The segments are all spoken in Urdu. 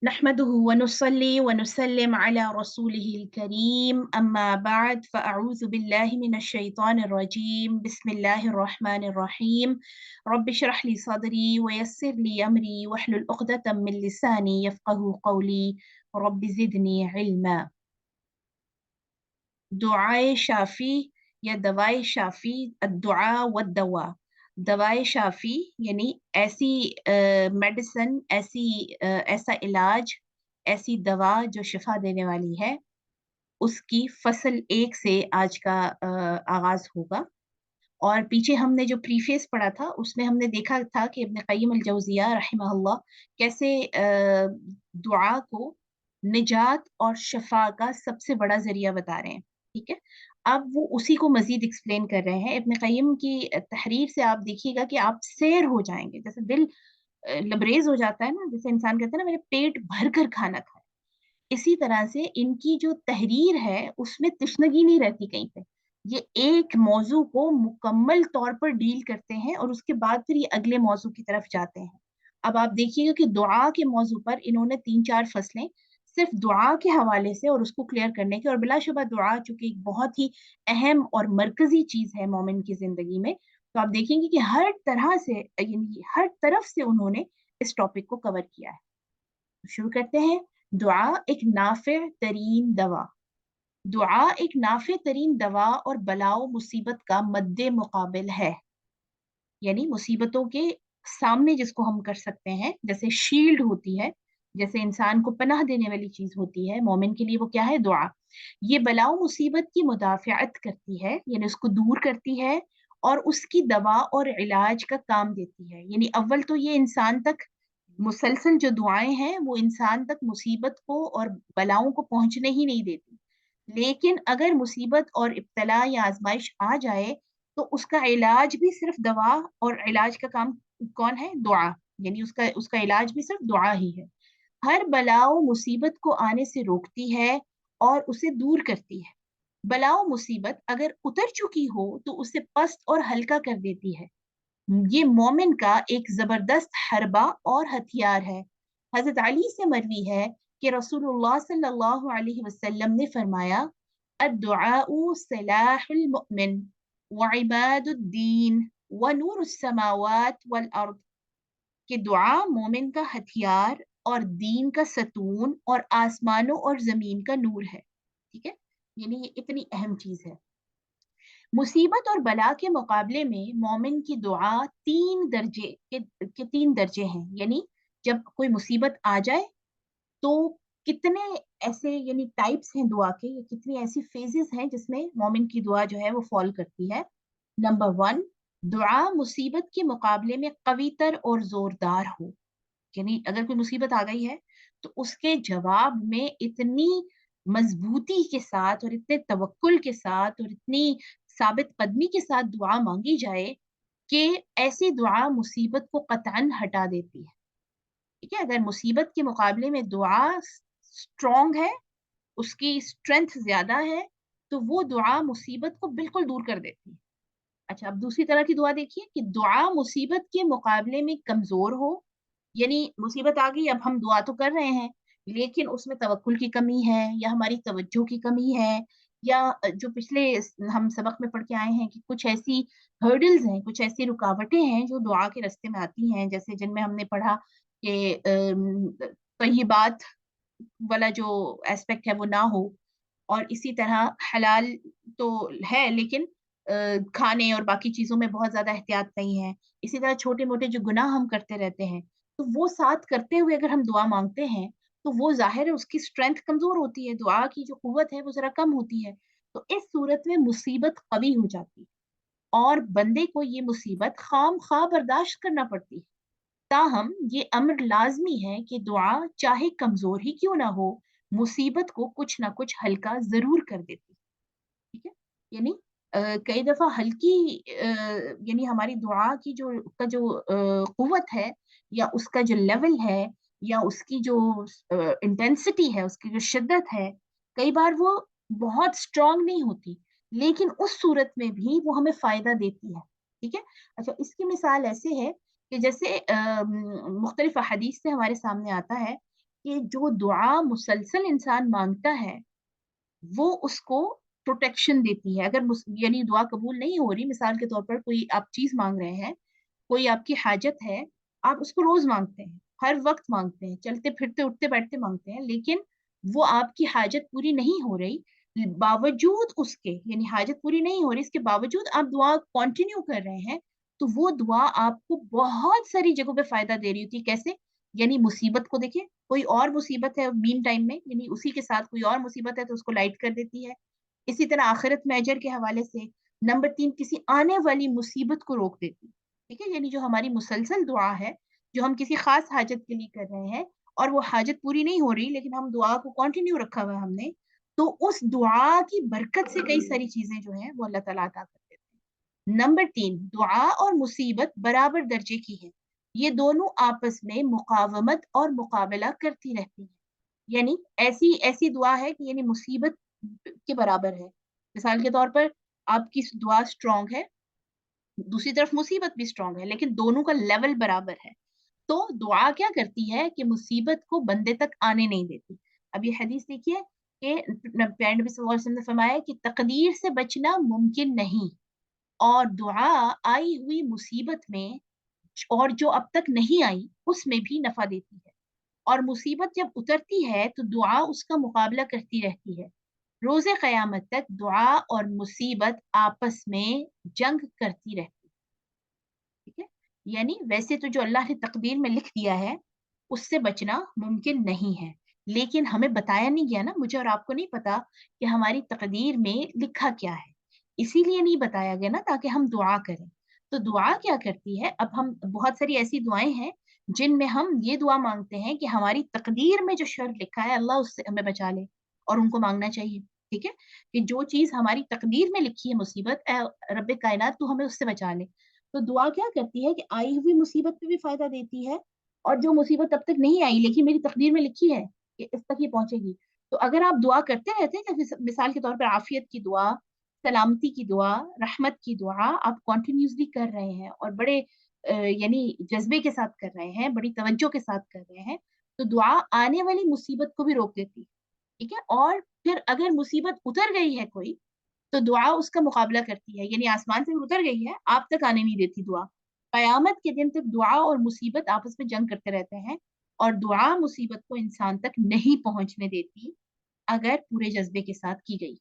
نحمده ونصلي ونسلم على رسوله الكريم أما بعد فأعوذ بالله من الشيطان الرجيم بسم الله الرحمن الرحيم رب اشرح لي صدري ويسر لي أمري واحلل عقدة من لساني يفقه قولي رب زدني علما. دعائے شافی یا دوائے شافی، الدعا والدوا. دوائے شافی یعنی ایسی میڈیسن، ایسا علاج، ایسی دوا جو شفا دینے والی ہے. اس کی فصل 1 سے آج کا آغاز ہوگا. اور پیچھے ہم نے جو پریفیس پڑھا تھا اس میں ہم نے دیکھا تھا کہ ابن قیم الجوزیہ رحمہ اللہ کیسے دعا کو نجات اور شفا کا سب سے بڑا ذریعہ بتا رہے ہیں. ٹھیک ہے، اب وہ اسی کو مزید ایکسپلین کر رہے ہیں. ابن قیم کی تحریر سے آپ دیکھیے گا کہ آپ سیر ہو جائیں گے، جیسے دل لبریز ہو جاتا ہے نا، جیسے انسان کہتا ہے نا میرے پیٹ بھر کر کھانا کھائے. اسی طرح سے ان کی جو تحریر ہے اس میں تشنگی نہیں رہتی کہیں پہ. یہ ایک موضوع کو مکمل طور پر ڈیل کرتے ہیں اور اس کے بعد پھر یہ اگلے موضوع کی طرف جاتے ہیں. اب آپ دیکھیے گا کہ دعا کے موضوع پر انہوں نے 3-4 فصلیں صرف دعا کے حوالے سے اور اس کو کلیئر کرنے کے، اور بلا شبہ دعا چونکہ ایک بہت ہی اہم اور مرکزی چیز ہے مومن کی زندگی میں، تو آپ دیکھیں گے کہ ہر طرح سے یعنی ہر طرف سے انہوں نے اس ٹاپک کو کور کیا ہے. شروع کرتے ہیں. دعا ایک نافع ترین دوا. دعا ایک نافع ترین دوا اور بلاؤ مصیبت کا مد مقابل ہے. یعنی مصیبتوں کے سامنے جس کو ہم کر سکتے ہیں، جیسے شیلڈ ہوتی ہے، جیسے انسان کو پناہ دینے والی چیز ہوتی ہے، مومن کے لیے وہ کیا ہے؟ دعا. یہ بلاؤ مصیبت کی مدافعت کرتی ہے، یعنی اس کو دور کرتی ہے اور اس کی دوا اور علاج کا کام دیتی ہے. یعنی اول تو یہ انسان تک مسلسل جو دعائیں ہیں وہ انسان تک مصیبت کو اور بلاؤں کو پہنچنے ہی نہیں دیتی. لیکن اگر مصیبت اور ابتلا یا آزمائش آ جائے تو اس کا علاج بھی صرف دوا، اور علاج کا کام کون ہے؟ دعا. یعنی اس کا علاج بھی صرف دعا ہی ہے. ہر بلاؤ مصیبت کو آنے سے روکتی ہے اور اسے دور کرتی ہے. بلاؤ مصیبت اگر اتر چکی ہو تو اسے پست اور ہلکا کر دیتی ہے. یہ مومن کا ایک زبردست حربہ اور ہتھیار ہے. حضرت علی سے مروی ہے کہ رسول اللہ صلی اللہ علیہ وسلم نے فرمایا: الدعاء سلاح المؤمن وعباد الدین ونور السماوات والارض. کہ دعا مومن کا ہتھیار اور دین کا ستون اور آسمانوں اور زمین کا نور ہے. ٹھیک ہے، یعنی یہ اتنی اہم چیز ہے. مصیبت اور بلا کے مقابلے میں مومن کی دعا 3 درجے ہیں. یعنی جب کوئی مصیبت آ جائے تو کتنے ایسے یعنی ٹائپس ہیں دعا کے، یا کتنی ایسی فیزز ہیں جس میں مومن کی دعا جو ہے وہ فال کرتی ہے. نمبر 1، دعا مصیبت کے مقابلے میں قوی تر اور زوردار ہو. یعنی اگر کوئی مصیبت آ گئی ہے تو اس کے جواب میں اتنی مضبوطی کے ساتھ اور اتنے توکل کے ساتھ اور اتنی ثابت قدمی کے ساتھ دعا مانگی جائے کہ ایسی دعا مصیبت کو قطعاً ہٹا دیتی ہے. ٹھیک ہے، اگر مصیبت کے مقابلے میں دعا اسٹرانگ ہے، اس کی اسٹرینتھ زیادہ ہے، تو وہ دعا مصیبت کو بالکل دور کر دیتی ہے. اچھا، اب دوسری طرح کی دعا دیکھیے کہ دعا مصیبت کے مقابلے میں کمزور ہو. یعنی مصیبت آ گئی، اب ہم دعا تو کر رہے ہیں لیکن اس میں توکل کی کمی ہے، یا ہماری توجہ کی کمی ہے، یا جو پچھلے ہم سبق میں پڑھ کے آئے ہیں کہ کچھ ایسی ہرڈلز ہیں، کچھ ایسی رکاوٹیں ہیں جو دعا کے راستے میں آتی ہیں، جیسے جن میں ہم نے پڑھا کہ طیبات والا جو ایسپیکٹ ہے وہ نہ ہو، اور اسی طرح حلال تو ہے لیکن کھانے اور باقی چیزوں میں بہت زیادہ احتیاط نہیں ہے. اسی طرح چھوٹے موٹے جو گناہ ہم کرتے رہتے ہیں، تو وہ ساتھ کرتے ہوئے اگر ہم دعا مانگتے ہیں تو وہ ظاہر ہے اس کی اسٹرینتھ کمزور ہوتی ہے، دعا کی جو قوت ہے وہ ذرا کم ہوتی ہے. تو اس صورت میں مصیبت قوی ہو جاتی ہے اور بندے کو یہ مصیبت خام خواہ برداشت کرنا پڑتی ہے. تاہم یہ امر لازمی ہے کہ دعا چاہے کمزور ہی کیوں نہ ہو، مصیبت کو کچھ نہ کچھ ہلکا ضرور کر دیتی. ٹھیک ہے، یعنی کئی دفعہ ہلکی یعنی ہماری دعا کی جو قوت ہے، یا اس کا جو لیول ہے، یا اس کی جو انٹینسٹی ہے، اس کی جو شدت ہے، کئی بار وہ بہت اسٹرانگ نہیں ہوتی، لیکن اس صورت میں بھی وہ ہمیں فائدہ دیتی ہے. ٹھیک ہے. اچھا، اس کی مثال ایسے ہے کہ جیسے مختلف احادیث سے ہمارے سامنے آتا ہے کہ جو دعا مسلسل انسان مانگتا ہے وہ اس کو پروٹیکشن دیتی ہے. اگر یعنی دعا قبول نہیں ہو رہی، مثال کے طور پر کوئی آپ چیز مانگ رہے ہیں، کوئی آپ کی حاجت ہے، آپ اس کو روز مانگتے ہیں، ہر وقت مانگتے ہیں، چلتے پھرتے اٹھتے بیٹھتے مانگتے ہیں، لیکن وہ آپ کی حاجت پوری نہیں ہو رہی، باوجود اس کے، یعنی حاجت پوری نہیں ہو رہی، اس کے باوجود آپ دعا کنٹینیو کر رہے ہیں، تو وہ دعا آپ کو بہت ساری جگہوں پہ فائدہ دے رہی ہوتی ہے. کیسے؟ یعنی مصیبت کو دیکھیں، کوئی اور مصیبت ہے مین ٹائم میں، یعنی اسی کے ساتھ کوئی اور مصیبت ہے تو اس کو لائٹ کر دیتی ہے. اسی طرح آخرت میں اجر کے حوالے سے. نمبر 3، کسی آنے والی مصیبت کو روک دیتی. ٹھیک ہے، یعنی جو ہماری مسلسل دعا ہے، جو ہم کسی خاص حاجت کے لیے کر رہے ہیں اور وہ حاجت پوری نہیں ہو رہی، لیکن ہم دعا کو کنٹینیو رکھا ہوا ہے ہم نے، تو اس دعا کی برکت سے کئی ساری چیزیں جو ہیں وہ اللہ تعالیٰ عطا کر دیتے ہیں. نمبر 3، دعا اور مصیبت برابر درجے کی ہے. یہ دونوں آپس میں مقاومت اور مقابلہ کرتی رہتی ہیں. یعنی ایسی ایسی دعا ہے کہ یعنی مصیبت کے برابر ہے. مثال کے طور پر آپ کی دعا اسٹرانگ ہے، دوسری طرف مصیبت بھی اسٹرانگ ہے، لیکن دونوں کا لیول برابر ہے. تو دعا کیا کرتی ہے کہ مصیبت کو بندے تک آنے نہیں دیتی. اب یہ حدیث دیکھیے کہ پیارے نبی صلی اللہ علیہ وسلم نے فرمایا کہ تقدیر سے بچنا ممکن نہیں، اور دعا آئی ہوئی مصیبت میں اور جو اب تک نہیں آئی اس میں بھی نفع دیتی ہے. اور مصیبت جب اترتی ہے تو دعا اس کا مقابلہ کرتی رہتی ہے. روز قیامت تک دعا اور مصیبت آپس میں جنگ کرتی رہتی ہے. ٹھیک ہے، یعنی ویسے تو جو اللہ نے تقدیر میں لکھ دیا ہے اس سے بچنا ممکن نہیں ہے، لیکن ہمیں بتایا نہیں گیا نا، مجھے اور آپ کو نہیں پتا کہ ہماری تقدیر میں لکھا کیا ہے، اسی لیے نہیں بتایا گیا نا تاکہ ہم دعا کریں. تو دعا کیا کرتی ہے؟ اب ہم بہت ساری ایسی دعائیں ہیں جن میں ہم یہ دعا مانگتے ہیں کہ ہماری تقدیر میں جو شر لکھا ہے اللہ اس سے ہمیں بچا لے، اور ان کو مانگنا چاہیے. ٹھیک ہے، کہ جو چیز ہماری تقدیر میں لکھی ہے مصیبت، اے رب کائنات تو ہمیں اس سے بچا لے. تو دعا کیا کرتی ہے کہ آئی ہوئی مصیبت پہ بھی فائدہ دیتی ہے، اور جو مصیبت اب تک نہیں آئی لیکن میری تقدیر میں لکھی ہے کہ اس تک یہ پہنچے گی، تو اگر آپ دعا کرتے رہتے ہیں، جیسے مثال کے طور پر عافیت کی دعا، سلامتی کی دعا، رحمت کی دعا آپ کنٹینیوسلی کر رہے ہیں اور بڑے یعنی جذبے کے ساتھ کر رہے ہیں، بڑی توجہ کے ساتھ کر رہے ہیں، تو دعا آنے والی مصیبت کو بھی روک دیتی ہے. ٹھیک ہے، اور پھر اگر مصیبت اتر گئی ہے کوئی تو دعا اس کا مقابلہ کرتی ہے، یعنی آسمان سے اتر گئی ہے آپ تک آنے نہیں دیتی دعا. قیامت کے دن تک دعا اور مصیبت آپس میں جنگ کرتے رہتے ہیں، اور دعا مصیبت کو انسان تک نہیں پہنچنے دیتی اگر پورے جذبے کے ساتھ کی گئی.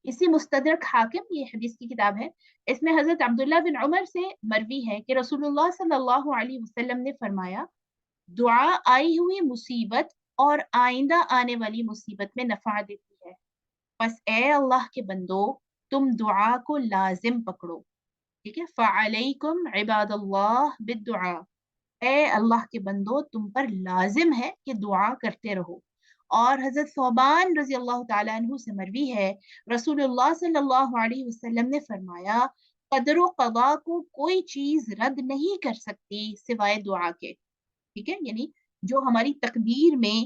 اسی مستدرک حاکم، یہ حدیث کی کتاب ہے، اس میں حضرت عبداللہ بن عمر سے مروی ہے کہ رسول اللہ صلی اللہ علیہ وسلم نے فرمایا، دعا آئی ہوئی مصیبت اور آئندہ آنے والی مصیبت میں نفع دیتی ہے. بس اے اللہ کے بندو، تم دعا کو لازم پکڑو. ٹھیک ہے، فعلیکم عباد اللہ بالدعاء، اے اللہ کے بندو تم پر لازم ہے کہ دعا کرتے رہو. اور حضرت ثوبان رضی اللہ تعالیٰ عنہ سے مروی ہے، رسول اللہ صلی اللہ علیہ وسلم نے فرمایا، قدر و قضا کو کوئی چیز رد نہیں کر سکتی سوائے دعا کے. ٹھیک ہے، یعنی جو ہماری تقدیر میں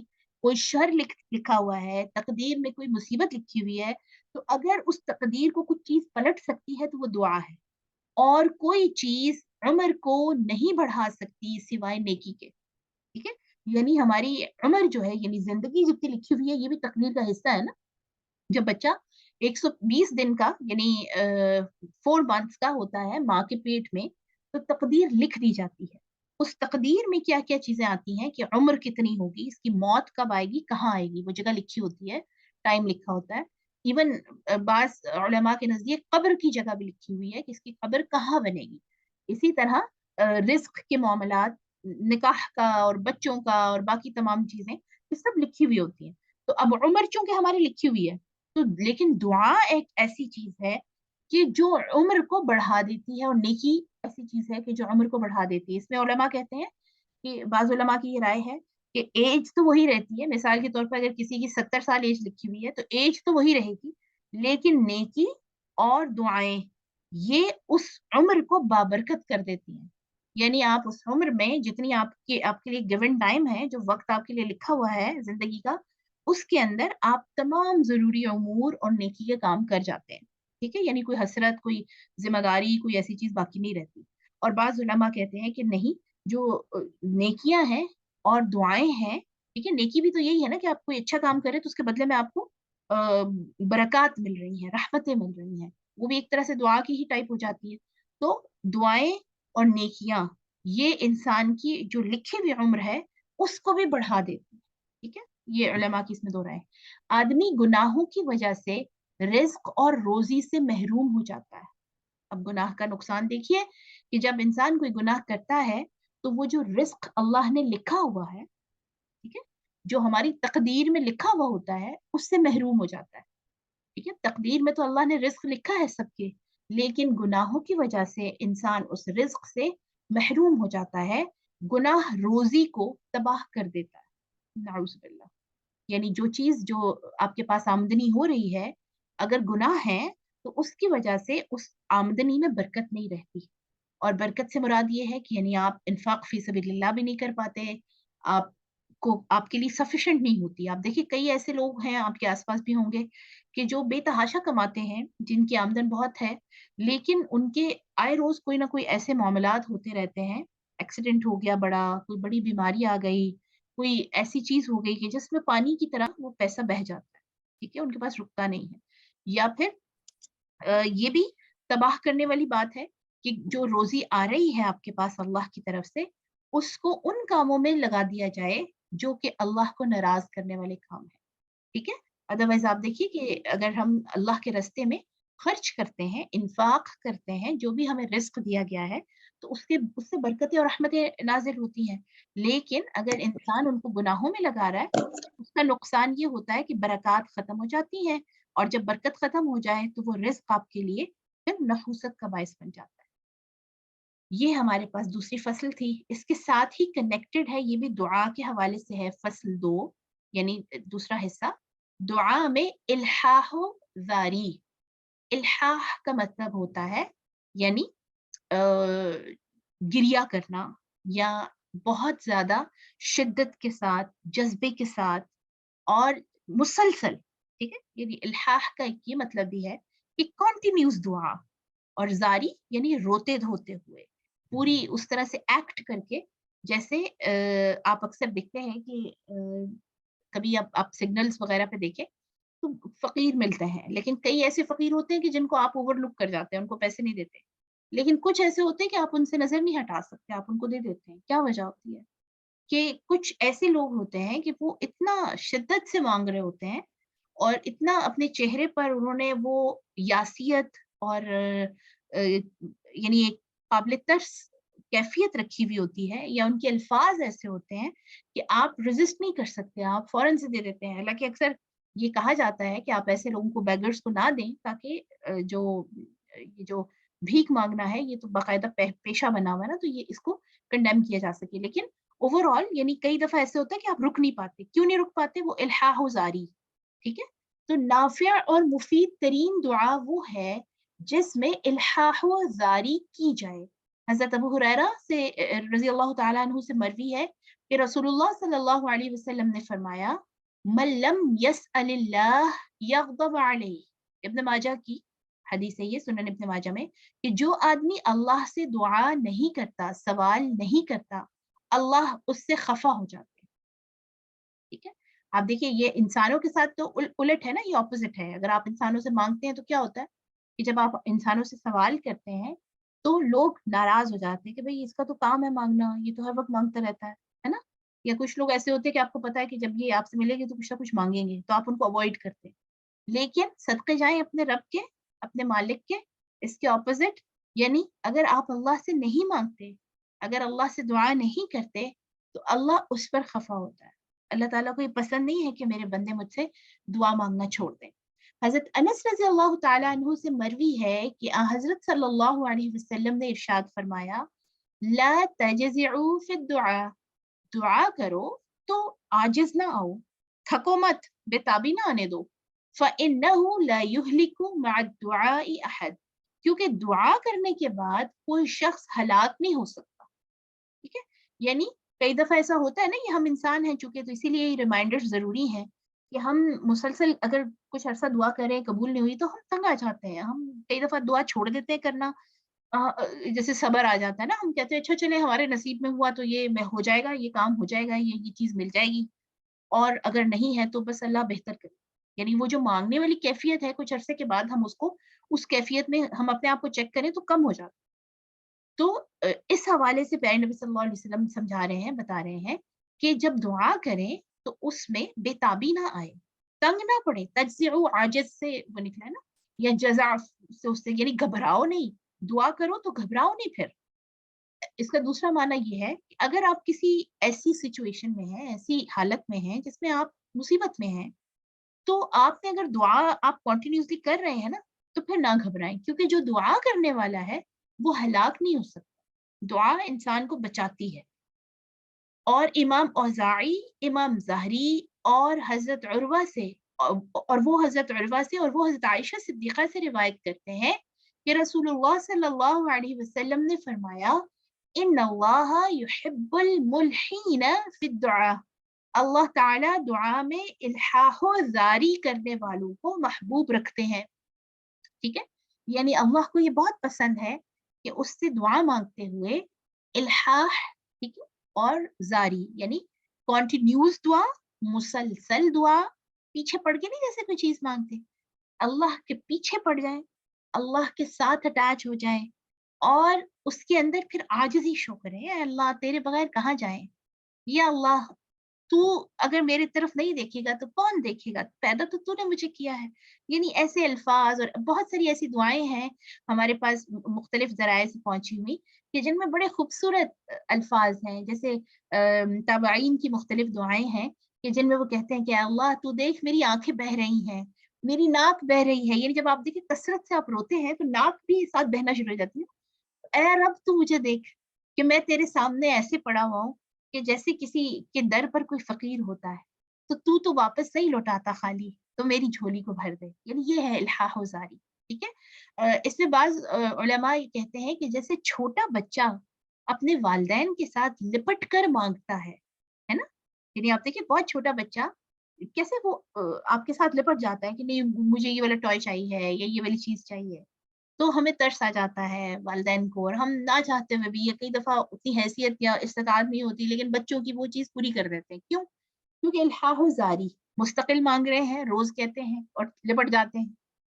کوئی شر لکھا ہوا ہے، تقدیر میں کوئی مصیبت لکھی ہوئی ہے، تو اگر اس تقدیر کو کچھ چیز پلٹ سکتی ہے تو وہ دعا ہے. اور کوئی چیز عمر کو نہیں بڑھا سکتی سوائے نیکی کے. ٹھیک ہے، یعنی ہماری عمر جو ہے، یعنی زندگی جتنی لکھی ہوئی ہے یہ بھی تقدیر کا حصہ ہے نا. جب بچہ 120 دن کا یعنی 4 months کا ہوتا ہے ماں کے پیٹ میں، تو تقدیر لکھ دی جاتی ہے. اس تقدیر میں کیا کیا چیزیں آتی ہیں کہ عمر کتنی ہوگی، اس کی موت کب آئے گی، کہاں آئے گی، وہ جگہ لکھی ہوتی ہے، ٹائم لکھا ہوتا ہے. ایون بعض علماء کے نزدیک قبر کی جگہ بھی لکھی ہوئی ہے کہ اس کی قبر کہاں بنے گی. اسی طرح رزق کے معاملات، نکاح کا اور بچوں کا اور باقی تمام چیزیں یہ سب لکھی ہوئی ہوتی ہیں. تو اب عمر چونکہ ہماری لکھی ہوئی ہے، تو لیکن دعا ایک ایسی چیز ہے کہ جو عمر کو بڑھا دیتی ہے، اور نیکی ایسی چیز ہے کہ جو عمر کو بڑھا دیتی ہے. اس میں علماء کہتے ہیں کہ بعض علماء کی یہ رائے ہے کہ ایج تو وہی رہتی ہے، مثال کے طور پر اگر کسی کی 70 سال ایج لکھی ہوئی ہے تو ایج تو وہی رہے گی، لیکن نیکی اور دعائیں یہ اس عمر کو بابرکت کر دیتی ہیں. یعنی آپ اس عمر میں جتنی آپ کے لیے گیون ٹائم ہے، جو وقت آپ کے لیے لکھا ہوا ہے زندگی کا، اس کے اندر آپ تمام ضروری امور اور نیکی کے کام کر جاتے ہیں. ٹھیک ہے، یعنی کوئی حسرت، کوئی ذمہ داری، کوئی ایسی چیز باقی نہیں رہتی. اور بعض علماء کہتے ہیں کہ نہیں، جو نیکیاں ہیں اور دعائیں ہیں ٹھیک ہے، نیکی بھی تو یہی ہے نا کہ آپ کوئی اچھا کام کرے تو اس کے بدلے میں آپ کو برکات مل رہی ہیں، رحمتیں مل رہی ہیں، وہ بھی ایک طرح سے دعا کی ہی ٹائپ ہو جاتی ہے. تو دعائیں اور نیکیاں یہ انسان کی جو لکھی ہوئی عمر ہے اس کو بھی بڑھا دیتی ہے. ٹھیک ہے، یہ علماء کی اس میں دو رائے ہیں. آدمی گناہوں کی وجہ سے رزق اور روزی سے محروم ہو جاتا ہے. اب گناہ کا نقصان دیکھیے کہ جب انسان کوئی گناہ کرتا ہے تو وہ جو رزق اللہ نے لکھا ہوا ہے، ٹھیک ہے، جو ہماری تقدیر میں لکھا ہوا ہوتا ہے اس سے محروم ہو جاتا ہے. ٹھیک ہے، تقدیر میں تو اللہ نے رزق لکھا ہے سب کے، لیکن گناہوں کی وجہ سے انسان اس رزق سے محروم ہو جاتا ہے. گناہ روزی کو تباہ کر دیتا ہے، نعوذ باللہ. یعنی جو چیز جو آپ کے پاس آمدنی ہو رہی ہے، اگر گناہ ہے تو اس کی وجہ سے اس آمدنی میں برکت نہیں رہتی. اور برکت سے مراد یہ ہے کہ یعنی آپ انفاق فی سبیل اللہ بھی نہیں کر پاتے، آپ کو آپ کے لیے سفیشینٹ نہیں ہوتی. آپ دیکھیے کئی ایسے لوگ ہیں آپ کے آس پاس بھی ہوں گے کہ جو بے تحاشا کماتے ہیں، جن کی آمدن بہت ہے، لیکن ان کے آئے روز کوئی نہ کوئی ایسے معاملات ہوتے رہتے ہیں. ایکسیڈنٹ ہو گیا بڑا، کوئی بڑی بیماری آ گئی، کوئی ایسی چیز ہو گئی کہ جس میں پانی کی طرح وہ پیسہ بہہ جاتا ہے. ٹھیک ہے، ان کے پاس رکتا نہیں ہے. یا پھر یہ بھی تباہ کرنے والی بات ہے کہ جو روزی آ رہی ہے آپ کے پاس اللہ کی طرف سے، اس کو ان کاموں میں لگا دیا جائے جو کہ اللہ کو ناراض کرنے والے کام ہیں. ٹھیک ہے، ادروائز آپ دیکھیے کہ اگر ہم اللہ کے راستے میں خرچ کرتے ہیں، انفاق کرتے ہیں، جو بھی ہمیں رزق دیا گیا ہے، تو اس سے برکتیں اور رحمتیں نازل ہوتی ہیں. لیکن اگر انسان ان کو گناہوں میں لگا رہا ہے، اس کا نقصان یہ ہوتا ہے کہ برکات ختم ہو جاتی ہیں، اور جب برکت ختم ہو جائے تو وہ رزق آپ کے لیے پھر نحوست کا باعث بن جاتا ہے. یہ ہمارے پاس دوسری فصل تھی. اس کے ساتھ ہی کنیکٹڈ ہے، یہ بھی دعا کے حوالے سے ہے، فصل 2 یعنی دوسرا حصہ. دعا میں الحاح و زاری. الحاح کا مطلب ہوتا ہے یعنی گریا کرنا، یا بہت زیادہ شدت کے ساتھ، جذبے کے ساتھ اور مسلسل. ٹھیک ہے، یعنی الحاح کا ایک یہ مطلب بھی ہے کہ کنٹینیوس دعا. اور زاری یعنی روتے دھوتے ہوئے، پوری اس طرح سے ایکٹ کر کے، جیسے آپ اکثر دیکھتے ہیں کہ کبھی آپ سگنلز وغیرہ پہ دیکھیں تو فقیر ملتے ہیں، لیکن کئی ایسے فقیر ہوتے ہیں کہ جن کو آپ اوور لک کر جاتے ہیں، ان کو پیسے نہیں دیتے. لیکن کچھ ایسے ہوتے ہیں کہ آپ ان سے نظر نہیں ہٹا سکتے، آپ ان کو دے دیتے ہیں. کیا وجہ ہوتی ہے؟ کہ کچھ ایسے لوگ ہوتے ہیں کہ وہ اتنا شدت سے مانگ رہے ہوتے ہیں، اور اتنا اپنے چہرے پر انہوں نے وہ یاسیت اور یعنی ایک قابل ترس کیفیت رکھی ہوئی ہوتی ہے، یا ان کے الفاظ ایسے ہوتے ہیں کہ آپ ریزسٹ نہیں کر سکتے، آپ فوراً سے دے دیتے ہیں. حالانکہ اکثر یہ کہا جاتا ہے کہ آپ ایسے لوگوں کو بیگرز کو نہ دیں، تاکہ یہ جو بھیک مانگنا ہے یہ تو باقاعدہ پیشہ بنا ہوا ہے نا، تو یہ اس کو کنڈیم کیا جا سکے. لیکن اوور آل یعنی کئی دفعہ ایسے ہوتا ہے کہ آپ رک نہیں پاتے. کیوں نہیں رک پاتے؟ وہ الحاح و زاری. ٹھیک ہے، تو نافع اور مفید ترین دعا وہ ہے جس میں الحاح و زاری کی جائے. حضرت ابو ہریرہ سے رضی اللہ تعالیٰ عنہ سے مروی ہے کہ رسول اللہ صلی اللہ علیہ وسلم نے فرمایا، من لم يسأل اللہ یغضب علیہ. ابن ماجہ کی حدیث ہے یہ، سنن ابن ماجہ میں، کہ جو آدمی اللہ سے دعا نہیں کرتا، سوال نہیں کرتا، اللہ اس سے خفا ہو جاتے ہیں. ٹھیک ہے، آپ دیکھیے یہ انسانوں کے ساتھ تو الٹ ہے نا، یہ اپوزٹ ہے. اگر آپ انسانوں سے مانگتے ہیں تو کیا ہوتا ہے کہ جب آپ انسانوں سے سوال کرتے ہیں تو لوگ ناراض ہو جاتے ہیں کہ بھئی اس کا تو کام ہے مانگنا، یہ تو ہر وقت مانگتا رہتا ہے نا. یا کچھ لوگ ایسے ہوتے ہیں کہ آپ کو پتا ہے کہ جب یہ آپ سے ملیں گے تو کچھ نہ کچھ مانگیں گے، تو آپ ان کو اوائڈ کرتے ہیں. لیکن صدقے جائیں اپنے رب کے، اپنے مالک کے. اس کے اپوزٹ یعنی اگر آپ اللہ سے نہیں مانگتے، اگر اللہ سے دعا نہیں کرتے، تو اللہ اس پر خفا ہوتا ہے. اللہ تعالیٰ کو یہ پسند نہیں ہے کہ میرے بندے مجھ سے دعا مانگنا چھوڑ دیں. حضرت انس رضی اللہ تعالیٰ عنہ سے مروی ہے کہ حضرت صلی اللہ علیہ وسلم نے ارشاد فرمایا، لا تجزعوا فی الدعاء. دعا کرو تو عاجز نہ آؤ، تھکو مت، بے تابی نہ آنے دو. فَإِنَّهُ لَا يُهْلِكُ مَعَ الدُّعَاءِ أَحَدٌ. کیونکہ دعا کرنے کے بعد کوئی شخص ہلاک نہیں ہو سکتا. ٹھیک ہے، یعنی کئی دفعہ ایسا ہوتا ہے نا کہ ہم انسان ہیں چونکہ، تو اسی لیے یہ ریمائنڈر ضروری ہیں کہ ہم مسلسل اگر کچھ عرصہ دعا کریں قبول نہیں ہوئی تو ہم تنگ آ جاتے ہیں. ہم کئی دفعہ دعا چھوڑ دیتے ہیں کرنا، جیسے صبر آ جاتا ہے نا، ہم کہتے ہیں اچھا چلے ہمارے نصیب میں ہوا تو یہ میں ہو جائے گا، یہ کام ہو جائے گا، یہ چیز مل جائے گی. اور اگر نہیں ہے تو بس اللہ بہتر کرے. یعنی وہ جو مانگنے والی کیفیت ہے کچھ عرصے کے بعد ہم اس کیفیت میں ہم اپنے آپ کو چیک کریں تو کم ہو جاتا. تو اس حوالے سے پیارے نبی صلی اللہ علیہ وسلم سمجھا رہے ہیں، بتا رہے ہیں کہ جب دعا کریں تو اس میں بے تابی نہ آئے، تنگ نہ پڑے. تجزع عاجز سے وہ نکلا ہے نا، یا جزع سے اس سے، یعنی گھبراؤ نہیں. دعا کرو تو گھبراؤ نہیں. پھر اس کا دوسرا معنی یہ ہے کہ اگر آپ کسی ایسی سچویشن میں ہیں، ایسی حالت میں ہیں جس میں آپ مصیبت میں ہیں، تو آپ نے اگر دعا آپ کنٹینیوسلی کر رہے ہیں نا، تو پھر نہ گھبرائیں، کیونکہ جو دعا کرنے والا ہے وہ ہلاک نہیں ہو سکتا. دعا انسان کو بچاتی ہے. اور امام اوزاعی، امام زہری اور حضرت عروہ سے، اور وہ حضرت عروہ سے اور وہ حضرت عائشہ صدیقہ سے روایت کرتے ہیں کہ رسول اللہ صلی اللہ علیہ وسلم نے فرمایا ان اللہ یحب الملحین فی الدعاء، اللہ تعالیٰ دعا میں الحاح و زاری کرنے والوں کو محبوب رکھتے ہیں. ٹھیک ہے، یعنی اللہ کو یہ بہت پسند ہے کہ اس سے دعا مانگتے ہوئے الحاح، ٹھیک ہے، اور زاری یعنی کنٹینیوس دعا، مسلسل دعا، پیچھے پڑ کے نہیں جیسے کوئی چیز مانگتے، اللہ کے پیچھے پڑ جائیں، اللہ کے ساتھ اٹیچ ہو جائیں، اور اس کے اندر پھر عاجزی شو کریں. اے اللہ تیرے بغیر کہاں جائیں، یا اللہ تو اگر میری طرف نہیں دیکھے گا تو کون دیکھے گا، پیدا تو نے مجھے کیا ہے. یعنی ایسے الفاظ اور بہت ساری ایسی دعائیں ہیں ہمارے پاس مختلف ذرائع سے پہنچی ہوئی کہ جن میں بڑے خوبصورت الفاظ ہیں. جیسے تابعین کی مختلف دعائیں ہیں کہ جن میں وہ کہتے ہیں کہ اللہ تو دیکھ میری آنکھیں بہہ رہی ہیں، میری ناک بہہ رہی ہے. یعنی جب آپ دیکھیں کثرت سے آپ روتے ہیں تو ناک بھی ساتھ بہنا شروع ہو جاتی ہے. اے رب تو مجھے دیکھ کہ میں تیرے سامنے ایسے پڑا ہوا ہوں کہ جیسے کسی کے در پر کوئی فقیر ہوتا ہے تو واپس نہیں لوٹاتا خالی، تو میری جھولی کو بھر دے. یعنی یہ ہے الحاح و زاری. ٹھیک ہے، اس میں بعض علماء یہ کہتے ہیں کہ جیسے چھوٹا بچہ اپنے والدین کے ساتھ لپٹ کر مانگتا ہے نا. یعنی آپ دیکھیں بہت چھوٹا بچہ کیسے وہ آپ کے ساتھ لپٹ جاتا ہے کہ نہیں مجھے یہ والا ٹوائے چاہیے ہے یا یہ والی چیز چاہیے. تو ہمیں ترس آ جاتا ہے والدین کو، اور ہم نہ چاہتے ہوئے بھی، یا کئی دفعہ اتنی حیثیت یا استطاعت نہیں ہوتی لیکن بچوں کی وہ چیز پوری کر دیتے ہیں. کیوں؟ کیونکہ الحاح زاری، مستقل مانگ رہے ہیں، روز کہتے ہیں اور لپٹ جاتے ہیں،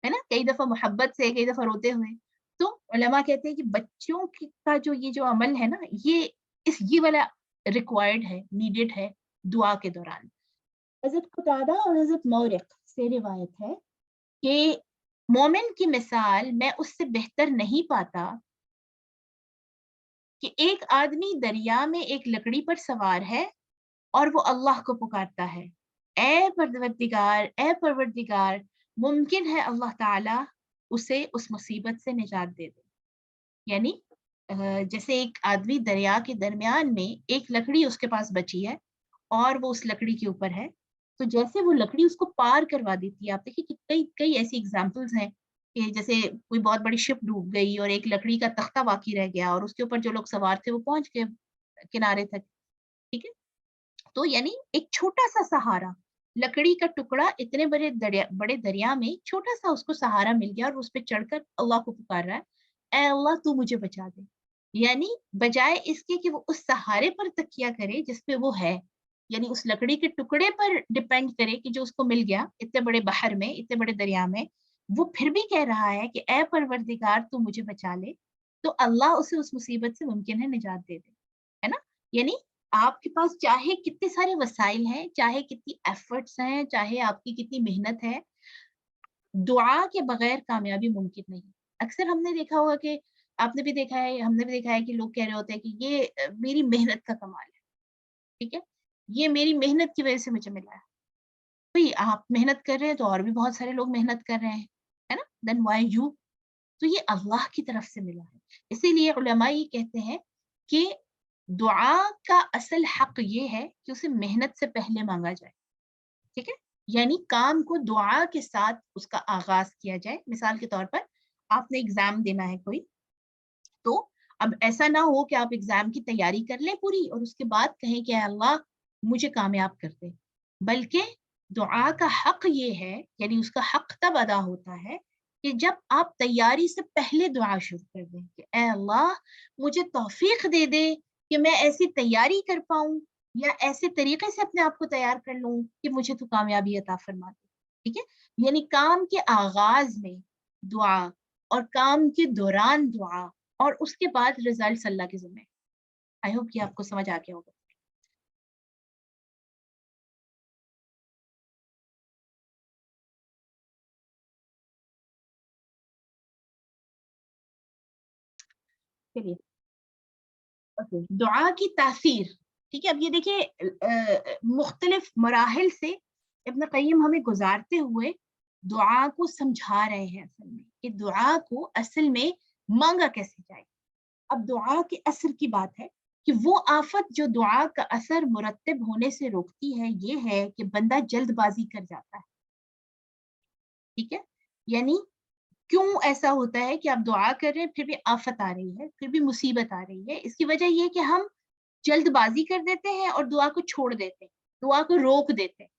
ہے نا، کئی دفعہ محبت سے، کئی دفعہ روتے ہوئے. تو علماء کہتے ہیں کہ بچوں کا یہ جو عمل ہے نا، یہ والا ریکوائرڈ ہے، نیڈڈ ہے دعا کے دوران. حضرت قتادہ اور حضرت مورق سے روایت ہے کہ مومن کی مثال میں اس سے بہتر نہیں پاتا کہ ایک آدمی دریا میں ایک لکڑی پر سوار ہے اور وہ اللہ کو پکارتا ہے، اے پروردگار، اے پروردگار. ممکن ہے اللہ تعالی اسے اس مصیبت سے نجات دے دے. یعنی جیسے ایک آدمی دریا کے درمیان میں ایک لکڑی اس کے پاس بچی ہے اور وہ اس لکڑی کے اوپر ہے، تو جیسے وہ لکڑی اس کو پار کروا دیتی ہے. آپ دیکھیں کہ کئی کئی ایسی اگزامپلز ہیں کہ جیسے کوئی بہت بڑی شپ ڈوب گئی اور ایک لکڑی کا تختہ باقی رہ گیا اور اس کے اوپر جو لوگ سوار تھے وہ پہنچ گئے کنارے تک. ٹھیک ہے، تو یعنی ایک چھوٹا سا سہارا، لکڑی کا ٹکڑا اتنے بڑے دریا میں چھوٹا سا اس کو سہارا مل گیا اور اس پہ چڑھ کر اللہ کو پکار رہا ہے، اے اللہ تو مجھے بچا دے. یعنی بجائے اس کے کہ وہ اس سہارے پر تکیہ کرے جس پہ وہ ہے، یعنی اس لکڑی کے ٹکڑے پر ڈپینڈ کرے کہ جو اس کو مل گیا اتنے بڑے بحر میں، اتنے بڑے دریا میں، وہ پھر بھی کہہ رہا ہے کہ اے پروردگار تو مجھے بچا لے، تو اللہ اسے اس مصیبت سے ممکن ہے نجات دے دے. ہے نا. یعنی آپ کے پاس چاہے کتنے سارے وسائل ہیں، چاہے کتنی ایفرٹس ہیں، چاہے آپ کی کتنی محنت ہے، دعا کے بغیر کامیابی ممکن نہیں. اکثر ہم نے دیکھا ہوگا کہ آپ نے بھی دیکھا ہے، ہم نے بھی دیکھا ہے کہ لوگ کہہ رہے ہوتے ہیں کہ یہ میری محنت کا کمال ہے. ٹھیک ہے، یہ میری محنت کی وجہ سے مجھے ملا ہے. بھئی آپ محنت کر رہے ہیں تو اور بھی بہت سارے لوگ محنت کر رہے ہیں، ہے نا، دین وائی یو. تو یہ اللہ کی طرف سے ملا ہے. اسی لیے علماء یہ کہتے ہیں کہ دعا کا اصل حق یہ ہے کہ اسے محنت سے پہلے مانگا جائے. ٹھیک ہے، یعنی کام کو دعا کے ساتھ اس کا آغاز کیا جائے. مثال کے طور پر آپ نے ایگزام دینا ہے کوئی، تو اب ایسا نہ ہو کہ آپ ایگزام کی تیاری کر لیں پوری اور اس کے بعد کہیں کہ اے اللہ مجھے کامیاب کر دے، بلکہ دعا کا حق یہ ہے، یعنی اس کا حق تب ادا ہوتا ہے کہ جب آپ تیاری سے پہلے دعا شروع کر دیں کہ اے اللہ مجھے توفیق دے دے کہ میں ایسی تیاری کر پاؤں یا ایسے طریقے سے اپنے آپ کو تیار کر لوں کہ مجھے تو کامیابی عطا فرما دے. ٹھیک ہے، یعنی کام کے آغاز میں دعا، اور کام کے دوران دعا، اور اس کے بعد رزلٹس اللہ کے ذمہ. آئی ہوپ کہ آپ کو سمجھ آ گیا ہوگا. چلیے، دعا کی تاثیر. ٹھیک ہے، اب یہ دیکھیے مختلف مراحل سے ابن قیم ہمیں گزارتے ہوئے دعا کو سمجھا رہے ہیں اصل میں، کہ دعا کو اصل میں مانگا کیسے جائے. اب دعا کے اثر کی بات ہے کہ وہ آفت جو دعا کا اثر مرتب ہونے سے روکتی ہے یہ ہے کہ بندہ جلد بازی کر جاتا ہے. ٹھیک ہے، یعنی کیوں ایسا ہوتا ہے کہ آپ دعا کر رہے ہیں پھر بھی آفت آ رہی ہے، پھر بھی مصیبت آ رہی ہے؟ اس کی وجہ یہ کہ ہم جلد بازی کر دیتے ہیں اور دعا کو چھوڑ دیتے ہیں، دعا کو روک دیتے ہیں.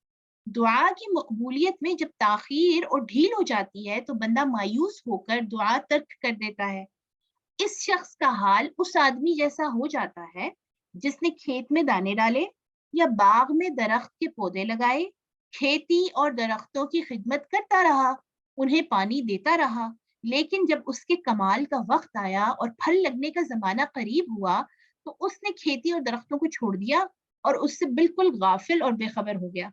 دعا کی مقبولیت میں جب تاخیر اور ڈھیل ہو جاتی ہے تو بندہ مایوس ہو کر دعا ترک کر دیتا ہے. اس شخص کا حال اس آدمی جیسا ہو جاتا ہے جس نے کھیت میں دانے ڈالے یا باغ میں درخت کے پودے لگائے، کھیتی اور درختوں کی خدمت کرتا رہا، انہیں پانی دیتا رہا، لیکن جب اس کے کمال کا وقت آیا اور پھل لگنے کا زمانہ قریب ہوا تو اس نے کھیتی اور درختوں کو چھوڑ دیا اور اس سے بالکل غافل اور بے خبر ہو گیا.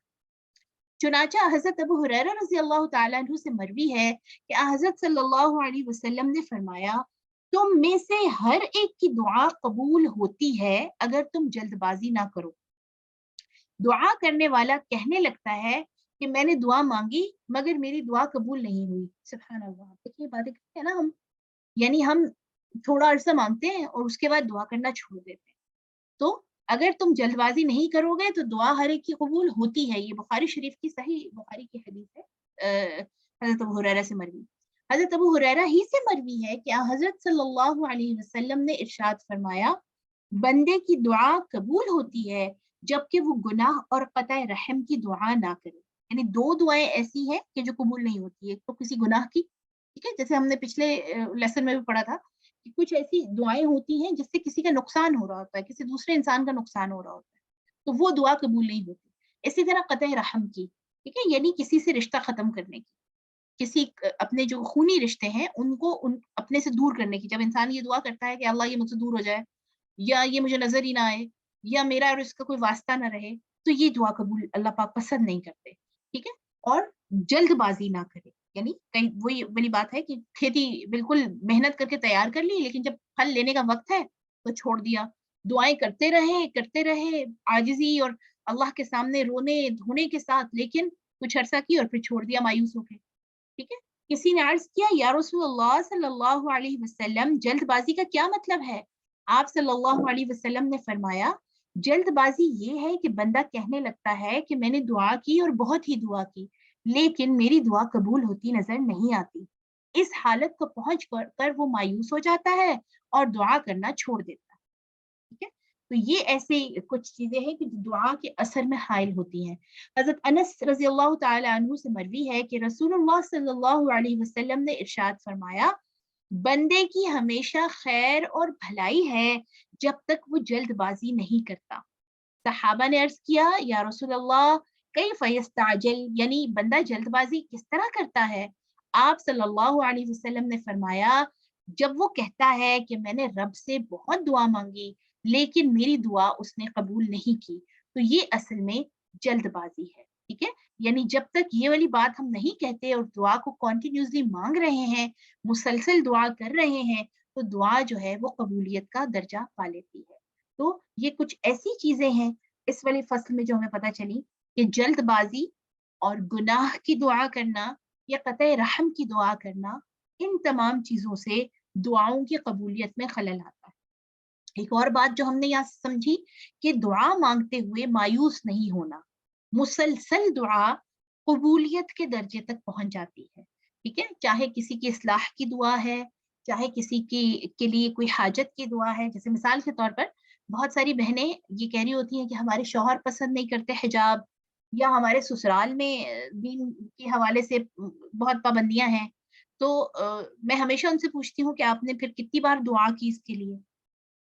چنانچہ حضرت ابو ہریرہ رضی اللہ تعالیٰ عنہ سے مروی ہے کہ حضرت صلی اللہ علیہ وسلم نے فرمایا، تم میں سے ہر ایک کی دعا قبول ہوتی ہے اگر تم جلد بازی نہ کرو. دعا کرنے والا کہنے لگتا ہے کہ میں نے دعا مانگی مگر میری دعا قبول نہیں ہوئی. سبحان اللہ، دیکھیے باتیں کرتے ہیں نا ہم، یعنی ہم تھوڑا عرصہ مانگتے ہیں اور اس کے بعد دعا کرنا چھوڑ دیتے ہیں. تو اگر تم جلد بازی نہیں کرو گے تو دعا ہر ایک کی قبول ہوتی ہے. یہ بخاری شریف کی صحیح بخاری کی حدیث ہے، حضرت ابو ہریرہ سے مروی. حضرت ابو ہریرہ ہی سے مروی ہے کہ حضرت صلی اللہ علیہ وسلم نے ارشاد فرمایا، بندے کی دعا قبول ہوتی ہے جبکہ وہ گناہ اور قطع رحم کی دعا نہ کرے. یعنی دو دعائیں ایسی ہیں کہ جو قبول نہیں ہوتی. ایک تو کسی گناہ کی، ٹھیک ہے، جیسے ہم نے پچھلے لیسن میں بھی پڑھا تھا کہ کچھ ایسی دعائیں ہوتی ہیں جس سے کسی کا نقصان ہو رہا ہوتا ہے، کسی دوسرے انسان کا نقصان ہو رہا ہوتا ہے، تو وہ دعا قبول نہیں ہوتی. اسی طرح قطع رحم کی، ٹھیک ہے، یعنی کسی سے رشتہ ختم کرنے کی، کسی اپنے جو خونی رشتے ہیں ان کو اپنے سے دور کرنے کی. جب انسان یہ دعا کرتا ہے کہ اللہ یہ مجھ سے دور ہو جائے، یا یہ مجھے نظر ہی نہ آئے، یا میرا اور اس کا کوئی واسطہ نہ رہے، تو یہ دعا قبول اللہ پاک پسند نہیں کرتے. ٹھیک ہے، اور جلد بازی نہ کرے. یعنی کہیں وہی والی بات ہے کہ کھیتی بالکل محنت کر کے تیار کر لی لیکن جب پھل لینے کا وقت ہے تو چھوڑ دیا. دعائیں کرتے رہے عاجزی اور اللہ کے سامنے رونے دھونے کے ساتھ، لیکن کچھ عرصہ کی اور پھر چھوڑ دیا مایوس ہو کے. ٹھیک ہے، کسی نے عرض کیا، یا رسول اللہ صلی اللہ علیہ وسلم، جلد بازی کا کیا مطلب ہے؟ آپ صلی اللہ علیہ وسلم نے فرمایا، جلد بازی یہ ہے کہ بندہ کہنے لگتا ہے کہ میں نے دعا کی اور بہت ہی دعا کی لیکن میری دعا قبول ہوتی نظر نہیں آتی. اس حالت کو پہنچ کر وہ مایوس ہو جاتا ہے اور دعا کرنا چھوڑ دیتا ہے. ٹھیک ہے، تو یہ ایسے کچھ چیزیں ہیں کہ جو دعا کے اثر میں حائل ہوتی ہیں. حضرت انس رضی اللہ تعالی عنہ سے مروی ہے کہ رسول اللہ صلی اللہ علیہ وسلم نے ارشاد فرمایا، بندے کی ہمیشہ خیر اور بھلائی ہے جب تک وہ جلد بازی نہیں کرتا. صحابہ نے عرض کیا، یا رسول اللہ کیف یستعجل، یعنی بندہ جلد بازی کس طرح کرتا ہے؟ آپ صلی اللہ علیہ وسلم نے فرمایا، جب وہ کہتا ہے کہ میں نے رب سے بہت دعا مانگی لیکن میری دعا اس نے قبول نہیں کی، تو یہ اصل میں جلد بازی ہے. ٹھیک ہے، یعنی جب تک یہ والی بات ہم نہیں کہتے اور دعا کو کنٹینیوسلی مانگ رہے ہیں، مسلسل دعا کر رہے ہیں، تو دعا جو ہے وہ قبولیت کا درجہ پا لیتی ہے. تو یہ کچھ ایسی چیزیں ہیں اس والی فصل میں جو ہمیں پتہ چلی کہ جلد بازی اور گناہ کی دعا کرنا یا قطع رحم کی دعا کرنا، ان تمام چیزوں سے دعاؤں کی قبولیت میں خلل آتا ہے. ایک اور بات جو ہم نے یہاں سمجھی کہ دعا مانگتے ہوئے مایوس نہیں ہونا، مسلسل دعا قبولیت کے درجے تک پہنچ جاتی ہے. ٹھیک ہے، چاہے کسی کی اصلاح کی دعا ہے، چاہے کسی کی کے لیے کوئی حاجت کی دعا ہے. جیسے مثال کے طور پر بہت ساری بہنیں یہ کہہ رہی ہوتی ہیں کہ ہمارے شوہر پسند نہیں کرتے حجاب، یا ہمارے سسرال میں دین کے حوالے سے بہت پابندیاں ہیں. تو میں ہمیشہ ان سے پوچھتی ہوں کہ آپ نے پھر کتنی بار دعا کی اس کے لیے؟